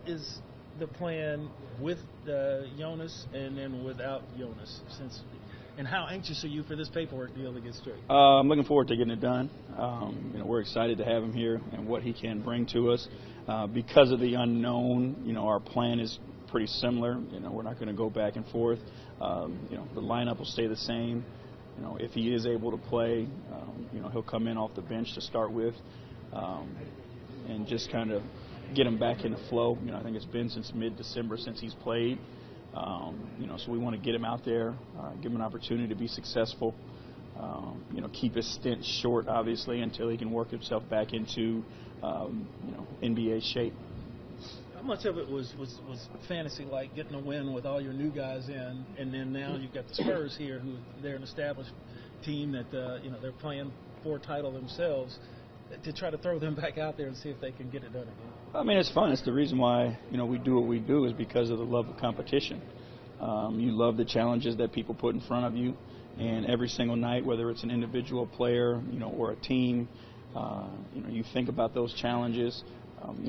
is the plan with Jonas and then without Jonas? And how anxious are you for this paperwork deal to get straight? I'm looking forward to getting it done. We're excited to have him here and what he can bring to us. Because of the unknown, our plan is pretty similar. We're not going to go back and forth. The lineup will stay the same. If he is able to play, he'll come in off the bench to start with, and just kind of get him back in the flow. I think it's been since mid-December since he's played. So we want to get him out there, give him an opportunity to be successful. Keep his stint short, obviously, until he can work himself back into, NBA shape. How much of it was fantasy, like getting a win with all your new guys in, and then now you've got the Spurs here, who they're an established team that they're playing for a title themselves, to try to throw them back out there and see if they can get it done again? I mean, it's fun. It's the reason why we do what we do, is because of the love of competition. You love the challenges that people put in front of you, and every single night, whether it's an individual player, or a team, you think about those challenges.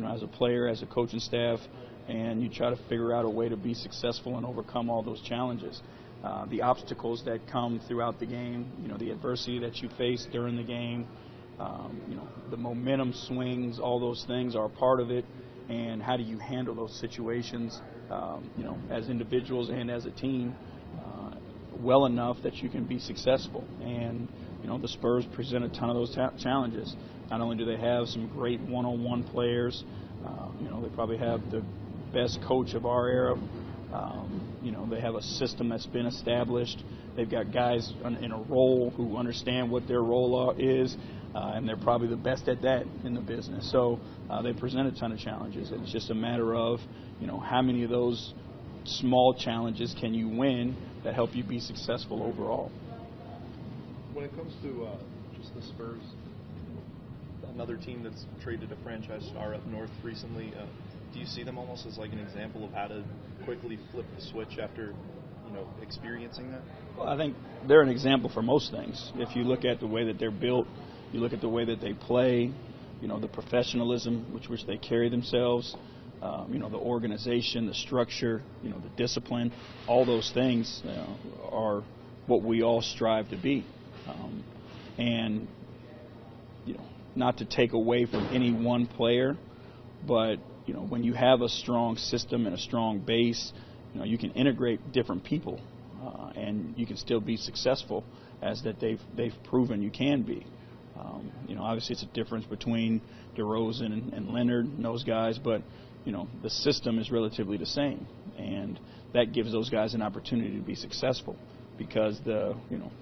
As a player, as a coaching staff, and you try to figure out a way to be successful and overcome all those challenges. The obstacles that come throughout the game, the adversity that you face during the game, the momentum swings, all those things are a part of it. And how do you handle those situations, as individuals and as a team, well enough that you can be successful? And the Spurs present a ton of those challenges. Not only do they have some great one-on-one players, they probably have the best coach of our era. They have a system that's been established. They've got guys in a role who understand what their role is, and they're probably the best at that in the business. So they present a ton of challenges. It's just a matter of, how many of those small challenges can you win that help you be successful overall. When it comes to just the Spurs, another team that's traded a franchise star up north recently, do you see them almost as like an example of how to quickly flip the switch after, experiencing that? Well, I think they're an example for most things. If you look at the way that they're built, you look at the way that they play, the professionalism which they carry themselves, the organization, the structure, the discipline, all those things are what we all strive to be. And not to take away from any one player, but when you have a strong system and a strong base, you can integrate different people, and you can still be successful, as that they've proven you can be. Obviously it's a difference between DeRozan and Leonard and those guys, but the system is relatively the same, and that gives those guys an opportunity to be successful, because the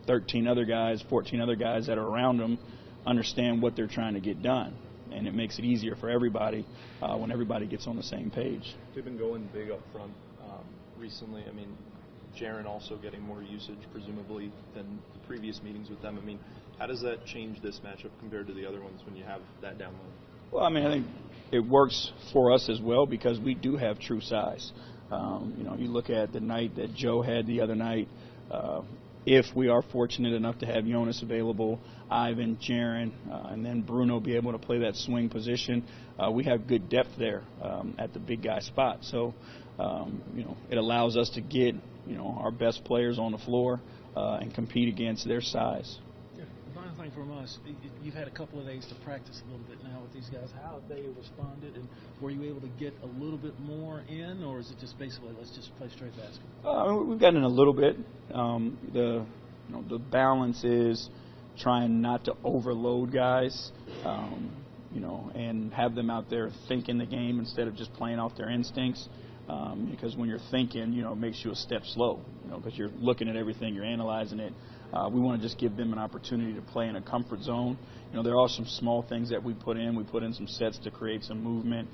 13 other guys, 14 other guys that are around them understand what they're trying to get done, and it makes it easier for everybody when everybody gets on the same page. They've been going big up front recently. I mean, Jaren also getting more usage, presumably, than the previous meetings with them. I mean, how does that change this matchup compared to the other ones when you have that down low? Well, I mean, I think it works for us as well, because we do have true size. You look at the night that Joe had the other night. If we are fortunate enough to have Jonas available, Ivan, Jaren, and then Bruno be able to play that swing position, we have good depth there at the big guy spot. So, it allows us to get, our best players on the floor and compete against their size. Yeah. Final thing from us, you've had a couple of days to practice a little bit now with these guys. How have they responded, and were you able to get a little bit more in, or is it just basically let's just play straight basketball? We've gotten in a little bit. The balance is trying not to overload guys, and have them out there thinking the game instead of just playing off their instincts. Because when you're thinking, it makes you a step slow, because you're looking at everything, you're analyzing it. We want to just give them an opportunity to play in a comfort zone. There are some small things that we put in. We put in some sets to create some movement,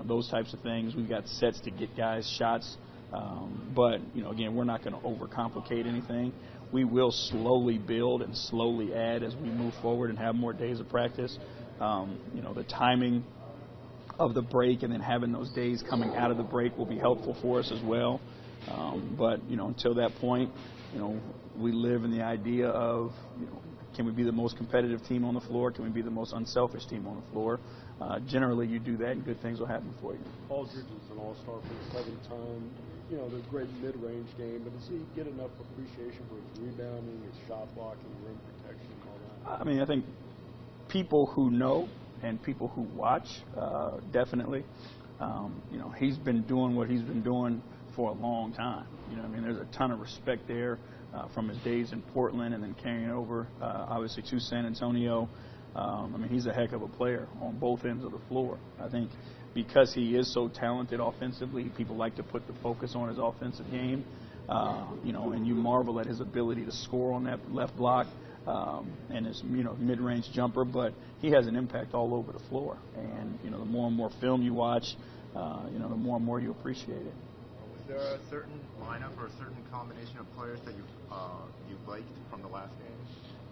those types of things. We've got sets to get guys shots. But, again, we're not going to overcomplicate anything. We will slowly build and slowly add as we move forward and have more days of practice. The timing of the break and then having those days coming out of the break will be helpful for us as well. But, until that point, we live in the idea of, Can we be the most competitive team on the floor? Can we be the most unselfish team on the floor? Generally, you do that, and good things will happen for you. Aldridge is an all-star for the second time. You know, the great mid-range game, but does he get enough appreciation for his rebounding, his shot blocking, rim protection, all that? I mean, I think people who know and people who watch, definitely. You know, he's been doing what he's been doing for a long time. You know, I mean, there's a ton of respect there from his days in Portland and then carrying over, obviously, to San Antonio. I mean, he's a heck of a player on both ends of the floor. I think because he is so talented offensively, people like to put the focus on his offensive game. You know, and you marvel at his ability to score on that left block and his, you know, mid-range jumper. But he has an impact all over the floor. And, you know, the more and more film you watch, you know, the more and more you appreciate it. Was there a certain lineup or a certain combination of players that you liked from the last game?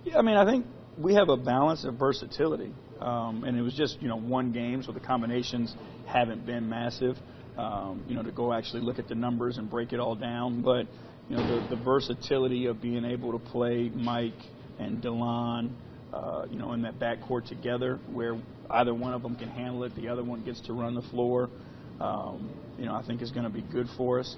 Yeah, I mean, I think we have a balance of versatility, and it was just, you know, one game, so the combinations haven't been massive, you know, to go actually look at the numbers and break it all down. But, you know, the versatility of being able to play Mike and DeLon, you know, in that backcourt together where either one of them can handle it, the other one gets to run the floor, you know, I think is going to be good for us.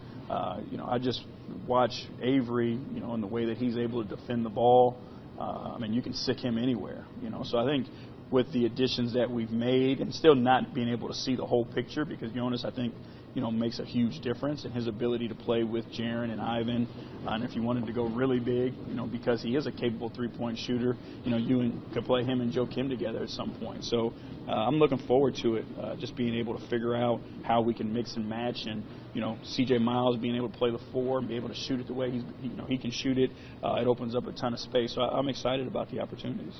You know, I just watch Avery, you know, in the way that he's able to defend the ball. I mean, you can sick him anywhere, you know. So I think with the additions that we've made and still not being able to see the whole picture, because Jonas, I think, you know, makes a huge difference in his ability to play with Jaren and Ivan. And if you wanted to go really big, you know, because he is a capable three-point shooter, you know, could play him and Joe Kim together at some point. So I'm looking forward to it, just being able to figure out how we can mix and match. And, you know, C.J. Miles being able to play the four and be able to shoot it the way he can shoot it, it opens up a ton of space. So I'm excited about the opportunities.